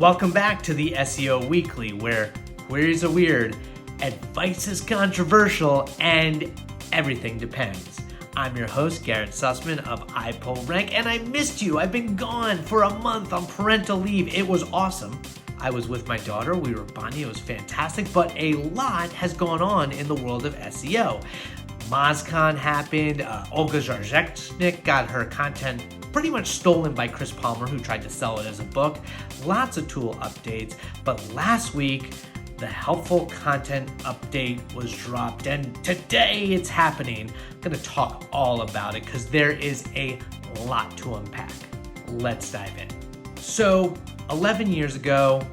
Welcome back to the SEO Weekly, where queries are weird, advice is controversial, and everything depends. I'm your host, Garrett Sussman of iPullrank, and I missed you. I've been gone for a month on parental leave. It was awesome. I was with my daughter. We were bonding. It was fantastic, but a lot has gone on in the world of SEO. MozCon happened. Olga Zarzenik got her content pretty much stolen by Chris Palmer, who tried to sell it as a book. Lots of tool updates. But last week, the helpful content update was dropped, and today it's happening. I'm going to talk all about it because there is a lot to unpack. Let's dive in. So, 11 years ago,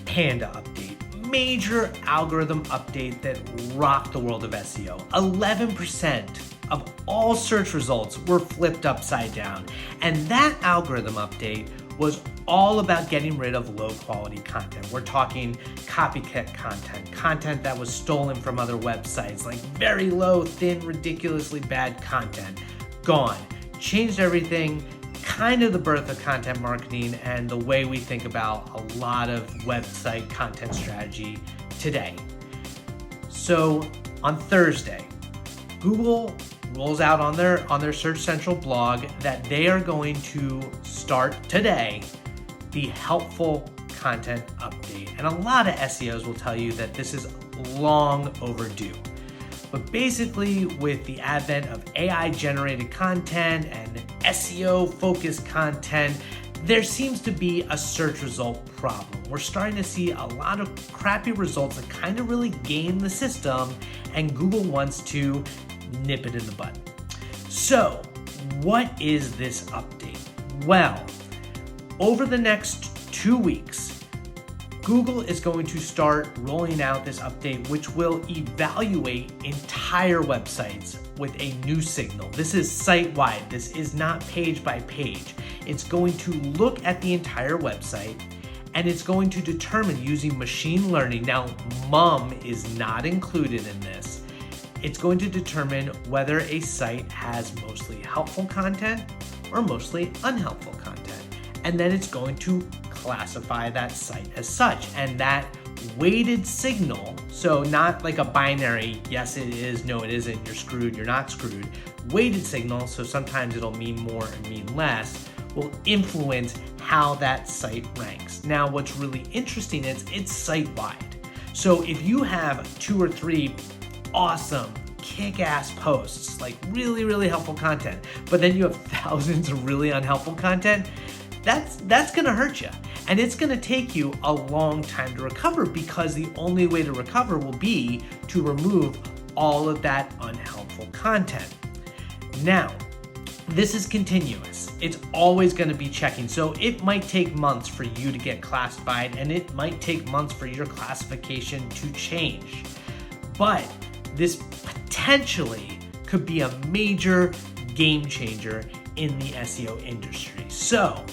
Panda update. Major algorithm update that rocked the world of SEO. 11% of all search results were flipped upside down. And that algorithm update was all about getting rid of low quality content. We're talking copycat content that was stolen from other websites, like very low, thin, ridiculously bad content. Gone. Changed everything. Kind of the birth of content marketing and the way we think about a lot of website content strategy today. So on Thursday, Google rolls out on their Search Central blog that they are going to start today the helpful content update. And a lot of SEOs will tell you that this is long overdue. But basically, with the advent of AI-generated content and SEO-focused content, there seems to be a search result problem. We're starting to see a lot of crappy results that kind of really game the system, and Google wants to nip it in the bud. So, what is this update? Well, over the next 2 weeks, Google is going to start rolling out this update, which will evaluate entire websites with a new signal. This is site-wide. This is not page by page. It's going to look at the entire website, and it's going to determine using machine learning. Now, MUM is not included in this. It's going to determine whether a site has mostly helpful content or mostly unhelpful content. And then it's going to classify that site as such. And that weighted signal, so not like a binary, yes it is, no it isn't, you're screwed, you're not screwed. Weighted signal, so sometimes it'll mean more and mean less, will influence how that site ranks. Now what's really interesting is it's site-wide. So if you have 2 or 3 awesome, kick-ass posts, like really, really helpful content, but then you have thousands of really unhelpful content, that's gonna hurt you. And it's gonna take you a long time to recover, because the only way to recover will be to remove all of that unhelpful content. Now, this is continuous. It's always gonna be checking. So it might take months for you to get classified, and it might take months for your classification to change. But this potentially could be a major game changer in the SEO industry. So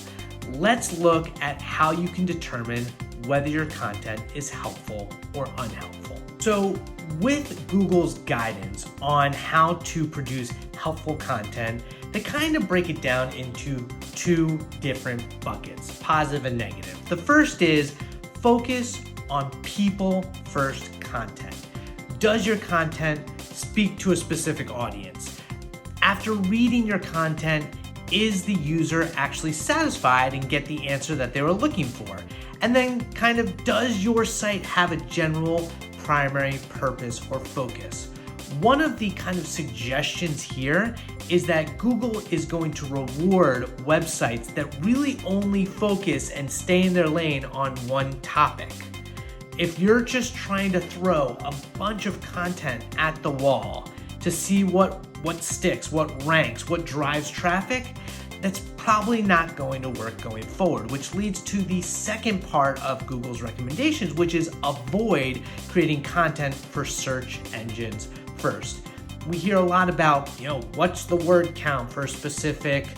let's look at how you can determine whether your content is helpful or unhelpful. So with Google's guidance on how to produce helpful content, they kind of break it down into 2 different buckets, positive and negative. The first is focus on people-first content. Does your content speak to a specific audience? After reading your content, is the user actually satisfied and get the answer that they were looking for? And then kind of, does your site have a general primary purpose or focus? One of the kind of suggestions here is that Google is going to reward websites that really only focus and stay in their lane on one topic. If you're just trying to throw a bunch of content at the wall to see what sticks, what ranks, what drives traffic, that's probably not going to work going forward, which leads to the second part of Google's recommendations, which is avoid creating content for search engines first. We hear a lot about, what's the word count for a specific,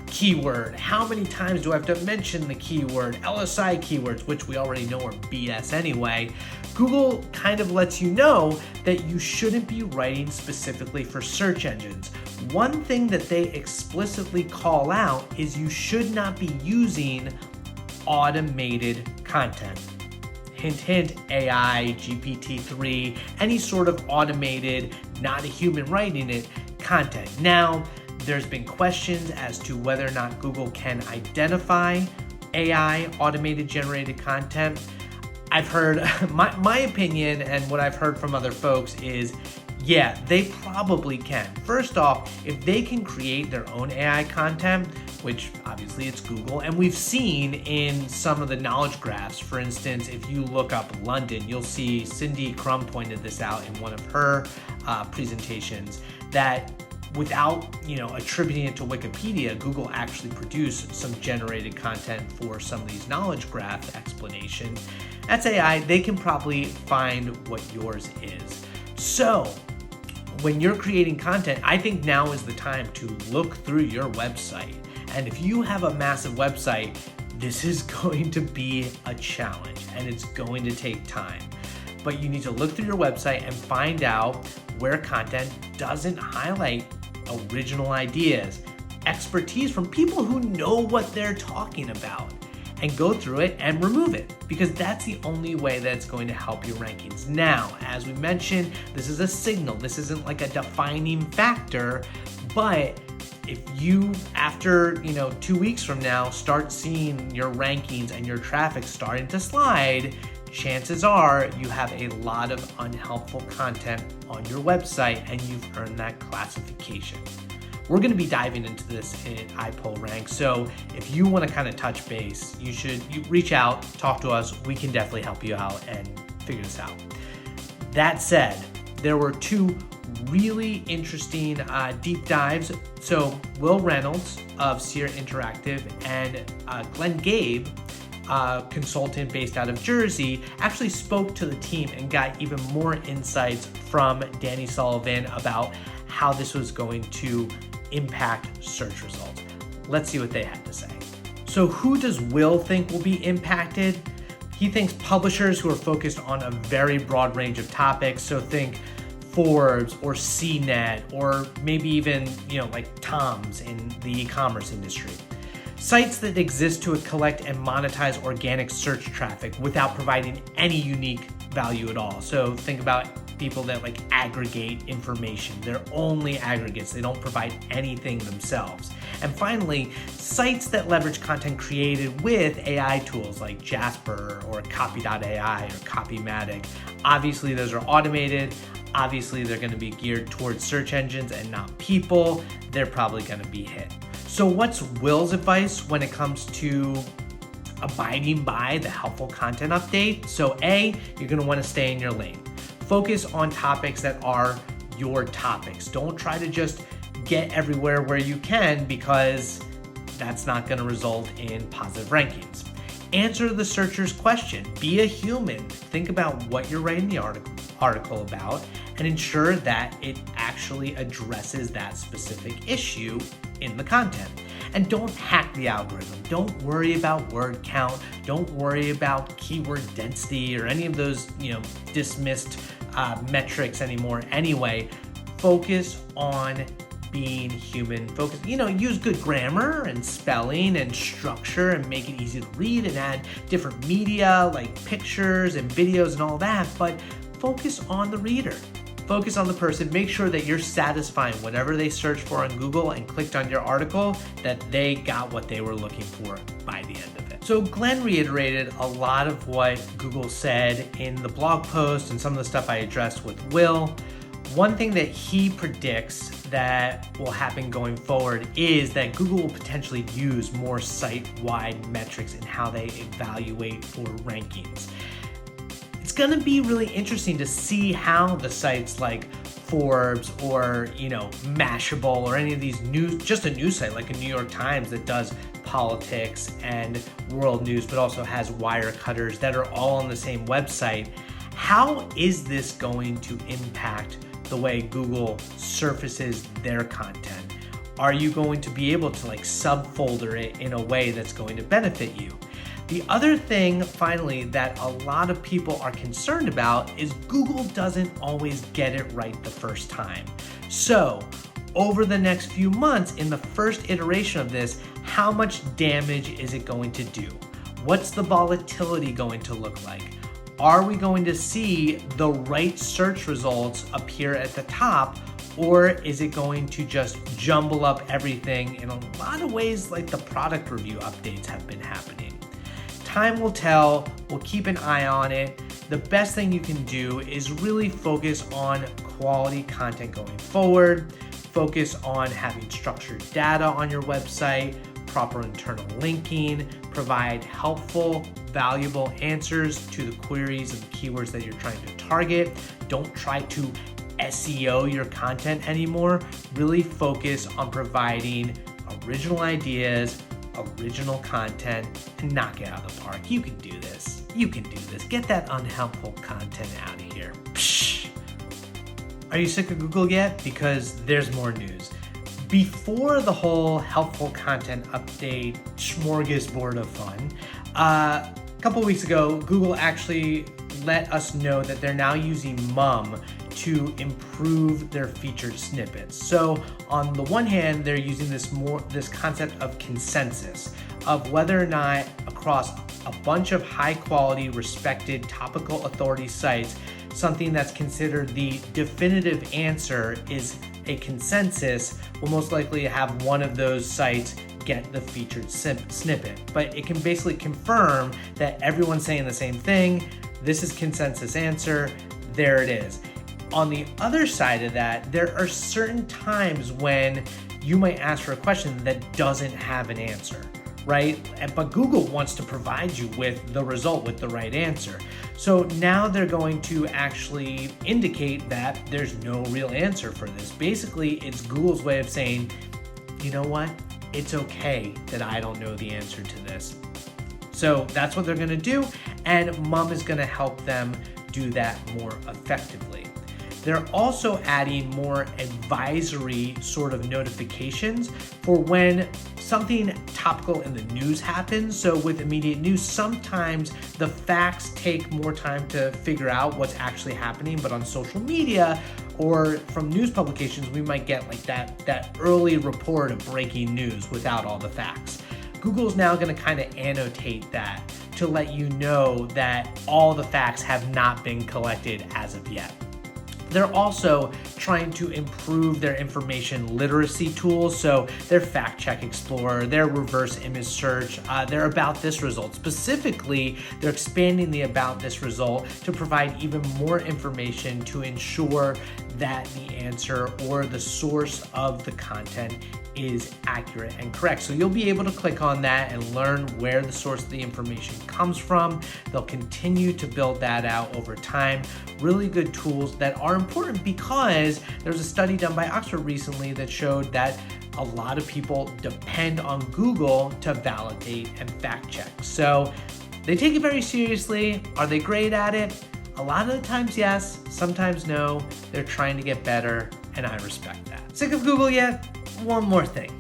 keyword? How many times do I have to mention the keyword? LSI keywords, which we already know are BS anyway. Google kind of lets you know that you shouldn't be writing specifically for search engines. One thing that they explicitly call out is you should not be using automated content. Hint, hint, AI, GPT-3, any sort of automated, not a human writing it, content. Now, there's been questions as to whether or not Google can identify AI, automated generated content. I've heard, my opinion and what I've heard from other folks is, yeah, they probably can. First off, if they can create their own AI content, which obviously it's Google, and we've seen in some of the knowledge graphs, for instance, if you look up London, you'll see Cindy Crum pointed this out in one of her presentations, that without attributing it to Wikipedia, Google actually produced some generated content for some of these knowledge graph explanations. That's AI. They can probably find what yours is. So when you're creating content, I think now is the time to look through your website. And if you have a massive website, this is going to be a challenge and it's going to take time. But you need to look through your website and find out where content doesn't highlight original ideas, expertise from people who know what they're talking about, and go through it and remove it, because that's the only way that it's going to help your rankings. Now, as we mentioned, this is a signal. This isn't like a defining factor, but if you, after 2 weeks from now, start seeing your rankings and your traffic starting to slide, chances are you have a lot of unhelpful content on your website and you've earned that classification. We're going to be diving into this in iPullrank, so if you want to kind of touch base, you reach out, talk to us. We can definitely help you out and figure this out. That said, there were two really interesting deep dives. So Will Reynolds of Seer Interactive and Gabe, consultant based out of Jersey, actually spoke to the team and got even more insights from Danny Sullivan about how this was going to impact search results. Let's see what they had to say. So who does Will think will be impacted? He thinks publishers who are focused on a very broad range of topics. So think Forbes or CNET, or maybe even, like Tom's in the e-commerce industry. Sites that exist to collect and monetize organic search traffic without providing any unique value at all. So think about people that aggregate information. They're only aggregates. They don't provide anything themselves. And finally, sites that leverage content created with AI tools like Jasper or Copy.ai or Copymatic. Obviously, those are automated. Obviously, they're going to be geared towards search engines and not people. They're probably going to be hit. So what's Will's advice when it comes to abiding by the helpful content update? So A, you're going to want to stay in your lane. Focus on topics that are your topics. Don't try to just get everywhere where you can, because that's not going to result in positive rankings. Answer the searcher's question. Be a human. Think about what you're writing the article about and ensure that it actually addresses that specific issue in the content. And don't hack the algorithm. Don't worry about word count. Don't worry about keyword density or any of those, dismissed metrics anymore. Anyway, focus on being human. Use good grammar and spelling and structure and make it easy to read and add different media like pictures and videos and all that, but focus on the reader. Focus on the person. Make sure that you're satisfying whatever they searched for on Google and clicked on your article, that they got what they were looking for by the end of it. So Glenn reiterated a lot of what Google said in the blog post and some of the stuff I addressed with Will. One thing that he predicts that will happen going forward is that Google will potentially use more site-wide metrics in how they evaluate for rankings. It's going to be really interesting to see how the sites like Forbes or, Mashable or any of these just a news site like a New York Times that does politics and world news, but also has wire cutters that are all on the same website. How is this going to impact the way Google surfaces their content? Are you going to be able to subfolder it in a way that's going to benefit you? The other thing, finally, that a lot of people are concerned about is Google doesn't always get it right the first time. So, over the next few months, in the first iteration of this, how much damage is it going to do? What's the volatility going to look like? Are we going to see the right search results appear at the top, or is it going to just jumble up everything in a lot of ways like the product review updates have been happening? Time will tell. We'll keep an eye on it. The best thing you can do is really focus on quality content going forward. Focus on having structured data on your website, proper internal linking, provide helpful, valuable answers to the queries and the keywords that you're trying to target. Don't try to SEO your content anymore. Really focus on providing original ideas, original content, and knock it out of the park. You can do this. You can do this. Get that unhelpful content out of here. Psh. Are you sick of Google yet? Because there's more news. Before the whole helpful content update smorgasbord of fun, a couple weeks ago, Google actually let us know that they're now using MUM to improve their featured snippets. So on the one hand, they're using this concept of consensus, of whether or not across a bunch of high quality, respected topical authority sites, something that's considered the definitive answer is a consensus, will most likely have one of those sites get the featured snippet. But it can basically confirm that everyone's saying the same thing. This is consensus answer. There it is. On the other side of that, there are certain times when you might ask for a question that doesn't have an answer, right? But Google wants to provide you with the result with the right answer. So now they're going to actually indicate that there's no real answer for this. Basically, it's Google's way of saying, you know what? It's okay that I don't know the answer to this. So that's what they're going to do, and MUM is going to help them do that more effectively. They're also adding more advisory sort of notifications for when something topical in the news happens. So with immediate news, sometimes the facts take more time to figure out what's actually happening, but on social media or from news publications, we might get like that early report of breaking news without all the facts. Google's now going to kind of annotate that to let you know that all the facts have not been collected as of yet. They're also trying to improve their information literacy tools. So their Fact Check Explorer, their reverse image search, their About This result. Specifically, they're expanding the About This result to provide even more information to ensure that the answer or the source of the content is accurate and correct. So you'll be able to click on that and learn where the source of the information comes from. They'll continue to build that out over time. Really good tools that are important because there's a study done by Oxford recently that showed that a lot of people depend on Google to validate and fact check. So they take it very seriously. Are they great at it? A lot of the times, yes. Sometimes no. They're trying to get better, and I respect that. Sick of Google yet? One more thing.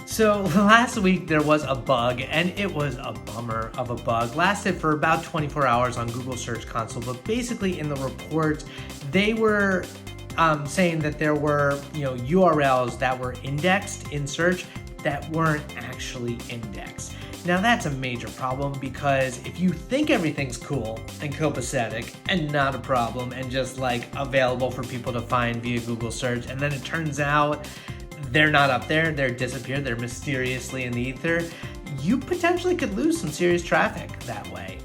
So last week there was a bug, and it was a bummer of a bug. Lasted for about 24 hours on Google Search Console, but basically in the report, they were saying that there were URLs that were indexed in search that weren't actually indexed. Now that's a major problem because if you think everything's cool and copacetic and not a problem and just like available for people to find via Google search, and then it turns out they're not up there, they're disappeared, they're mysteriously in the ether, you potentially could lose some serious traffic that way.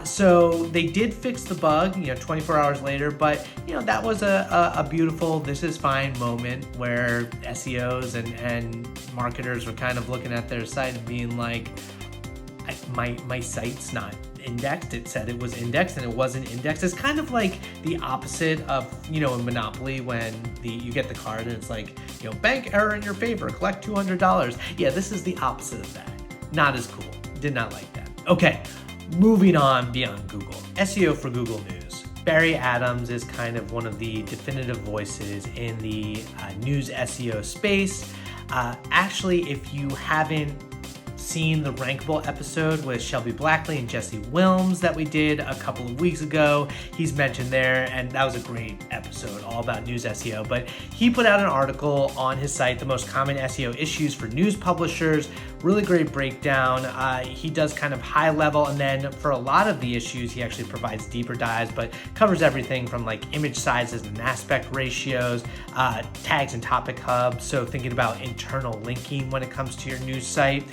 So they did fix the bug, 24 hours later, but that was a beautiful this is fine moment where SEOs and marketers were kind of looking at their site and being like, my site's not indexed. It said it was indexed and it wasn't indexed. It's kind of like the opposite of, in Monopoly when you get the card and it's like, bank error in your favor, collect $200. Yeah, this is the opposite of that. Not as cool. Did not like that. Okay. Moving on beyond Google, SEO for Google News. Barry Adams is kind of one of the definitive voices in the news SEO space. Actually, if you haven't seen the Rankable episode with Shelby Blackley and Jesse Wilms that we did a couple of weeks ago. He's mentioned there, and that was a great episode all about news SEO. But he put out an article on his site, the most common SEO issues for news publishers. Really great breakdown. He does kind of high level, and then for a lot of the issues, he actually provides deeper dives, but covers everything from like image sizes and aspect ratios, tags and topic hubs. So thinking about internal linking when it comes to your news site,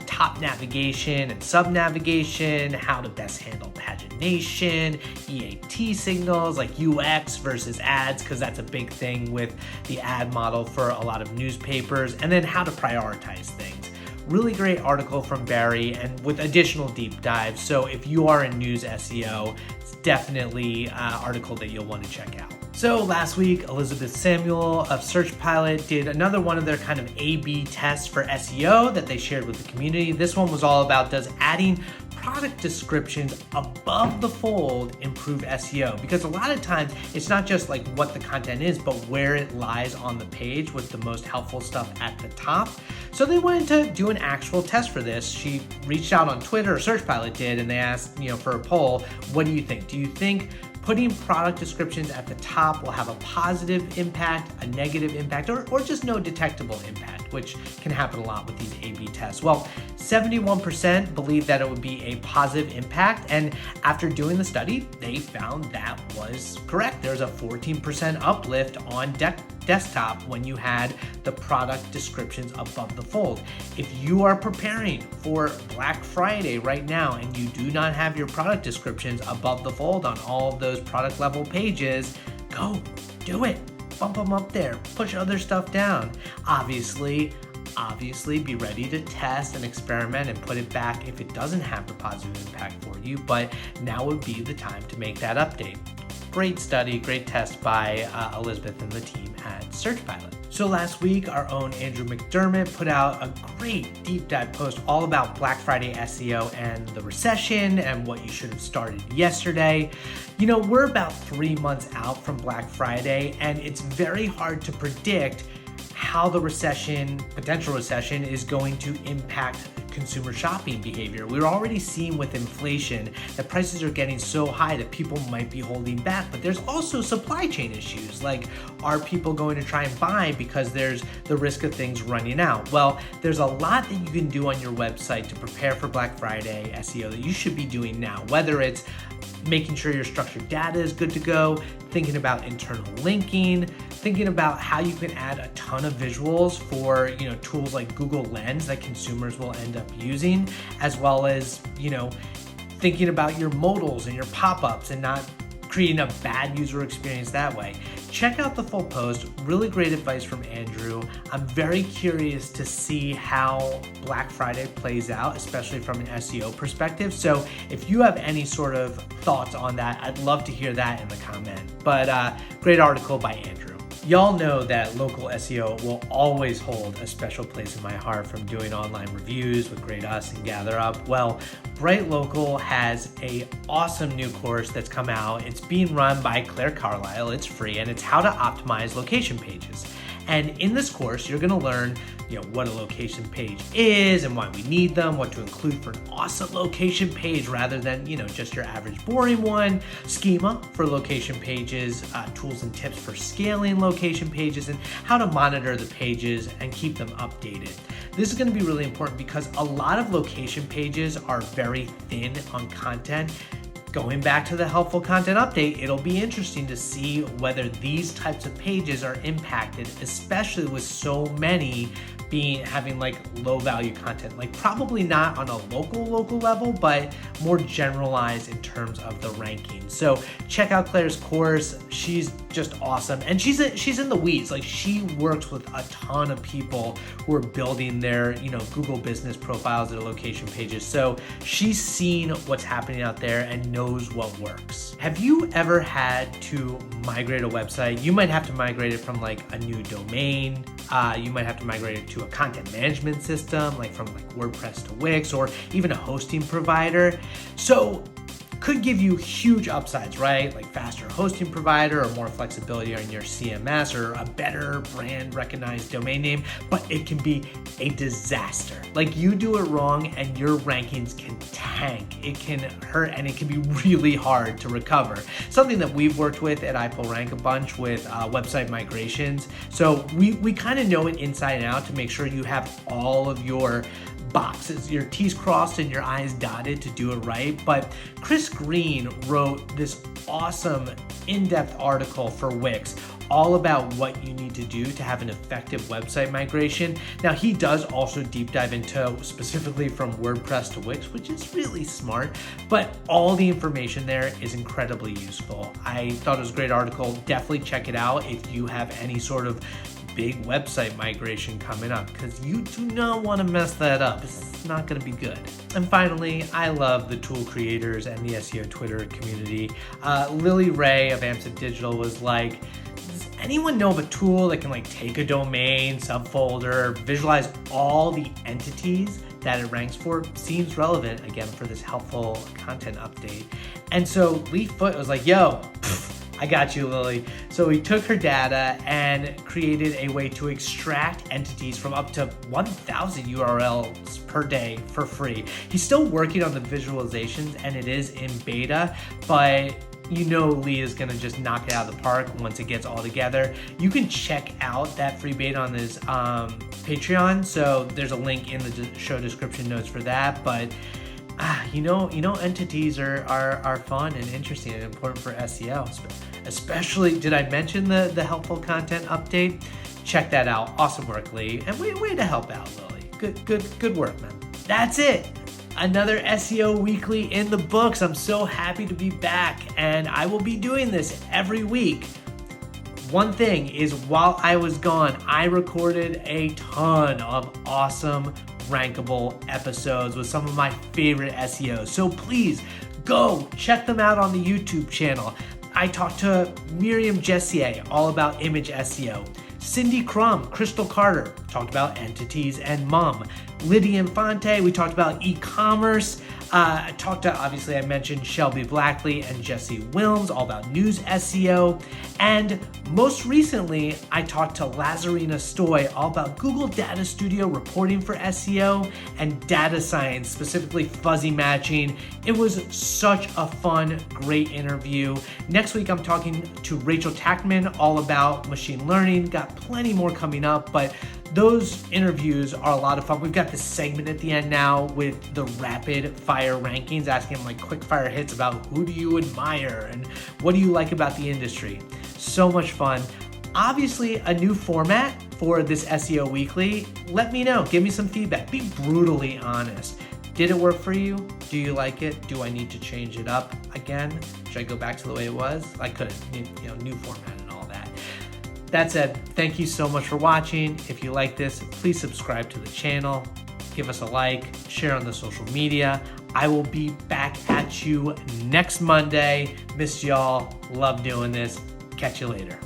top navigation and sub navigation, how to best handle pagination, EAT signals like UX versus ads, because that's a big thing with the ad model for a lot of newspapers, and then how to prioritize things. Really great article from Barry and with additional deep dives. So if you are in news SEO, it's definitely an article that you'll want to check out. So last week, Elizabeth Samuel of Search Pilot did another one of their kind of A/B tests for SEO that they shared with the community. This one was all about, does adding product descriptions above the fold improve SEO? Because a lot of times it's not just like what the content is, but where it lies on the page with the most helpful stuff at the top. So they wanted to do an actual test for this. She reached out on Twitter, or Search Pilot did, and they asked, for a poll, what do you think? Do you think putting product descriptions at the top will have a positive impact, a negative impact, or just no detectable impact, which can happen a lot with these A/B tests? Well, 71% believe that it would be a positive impact, and after doing the study, they found that was correct. There's a 14% uplift on desktop when you had the product descriptions above the fold. If you are preparing for Black Friday right now and you do not have your product descriptions above the fold on all of those product level pages, go do it. Bump them up there, push other stuff down. Obviously be ready to test and experiment and put it back if it doesn't have the positive impact for you, but now would be the time to make that update. Great study, great test by Elizabeth and the team at Search Pilot. So last week, our own Andrew McDermott put out a great deep dive post all about Black Friday SEO and the recession and what you should have started yesterday. We're about 3 months out from Black Friday, and it's very hard to predict how the potential recession is going to impact consumer shopping behavior. We're already seeing with inflation that prices are getting so high that people might be holding back, but there's also supply chain issues. Like, are people going to try and buy because there's the risk of things running out? Well, there's a lot that you can do on your website to prepare for Black Friday SEO that you should be doing now, whether it's making sure your structured data is good to go, thinking about internal linking, thinking about how you can add a ton of visuals for, tools like Google Lens that consumers will end up using, as well as, thinking about your modals and your pop-ups and not creating a bad user experience that way. Check out the full post. Really great advice from Andrew. I'm very curious to see how Black Friday plays out, especially from an SEO perspective. So if you have any sort of thoughts on that, I'd love to hear that in the comment. But great article by Andrew. Y'all know that local SEO will always hold a special place in my heart, from doing online reviews with Great Us and Gather Up. Well, Bright Local has an awesome new course that's come out. It's being run by Claire Carlisle. It's free, and it's how to optimize location pages. And in this course, you're going to learn, what a location page is and why we need them, what to include for an awesome location page rather than, just your average boring one, schema for location pages, tools and tips for scaling location pages, and how to monitor the pages and keep them updated. This is going to be really important because a lot of location pages are very thin on content. Going back to the helpful content update, it'll be interesting to see whether these types of pages are impacted, especially with so many having like low value content, like probably not on a local level, but more generalized in terms of the ranking. So check out Claire's course. She's just awesome. And she's in the weeds. Like, she works with a ton of people who are building their, Google business profiles, their location pages. So she's seen what's happening out there and knows what works. Have you ever had to migrate a website? You might have to migrate it from like a new domain. You might have to migrate it to a content management system, like from WordPress to Wix, or even a hosting provider. So could give you huge upsides, right? Like faster hosting provider or more flexibility on your CMS or a better brand recognized domain name, but it can be a disaster. Like you do it wrong and your rankings can tank. It can hurt and it can be really hard to recover. Something that we've worked with at iPullrank a bunch with website migrations. So we kind of know it inside and out to make sure you have all of your boxes, your T's crossed and your I's dotted to do it right. But Chris Green wrote this awesome in-depth article for Wix all about what you need to do to have an effective website migration. Now he does also deep dive into specifically from WordPress to Wix, which is really smart, but all the information there is incredibly useful. I thought it was a great article. Definitely check it out if you have any sort of big website migration coming up, because you do not want to mess that up. It's not going to be good. And finally, I love the tool creators and the SEO Twitter community. Lily Ray of Amsterdam Digital was like, does anyone know of a tool that can like take a domain, subfolder, visualize all the entities that it ranks for? Seems relevant again for this helpful content update. And so Lee Foote was like, yo, I got you, Lily. So he took her data and created a way to extract entities from up to 1,000 URLs per day for free. He's still working on the visualizations and it is in beta, but you know Lee is gonna just knock it out of the park once it gets all together. You can check out that free beta on his Patreon. So there's a link in the show description notes for that. But you know, entities are fun and interesting and important for SEO. Especially, did I mention the helpful content update? Check that out. Awesome work, Lee. And way to help out, Lily. Good work, man. That's it. Another SEO Weekly in the books. I'm so happy to be back, and I will be doing this every week. One thing is, while I was gone, I recorded a ton of awesome rankable episodes with some of my favorite SEOs. So please go check them out on the YouTube channel. I talked to Miriam Jessier all about image SEO. Cindy Crum, Crystal Carter, talked about entities and mum. Lydia Infante, we talked about e-commerce. I mentioned Shelby Blackley and Jesse Wilms, all about news SEO. And most recently, I talked to Lazarina Stoy, all about Google Data Studio reporting for SEO and data science, specifically fuzzy matching. It was such a fun, great interview. Next week, I'm talking to Rachel Tackman, all about machine learning. Got plenty more coming up, but those interviews are a lot of fun. We've got this segment at the end now with the rapid fire rankings, asking them like quick fire hits about who do you admire and what do you like about the industry. So much fun. Obviously, a new format for this SEO Weekly. Let me know. Give me some feedback. Be brutally honest. Did it work for you? Do you like it? Do I need to change it up again? Should I go back to the way it was? I could, new format and all that. That said, thank you so much for watching. If you like this, please subscribe to the channel, give us a like, share on the social media. I will be back at you next Monday. Miss y'all. Love doing this. Catch you later.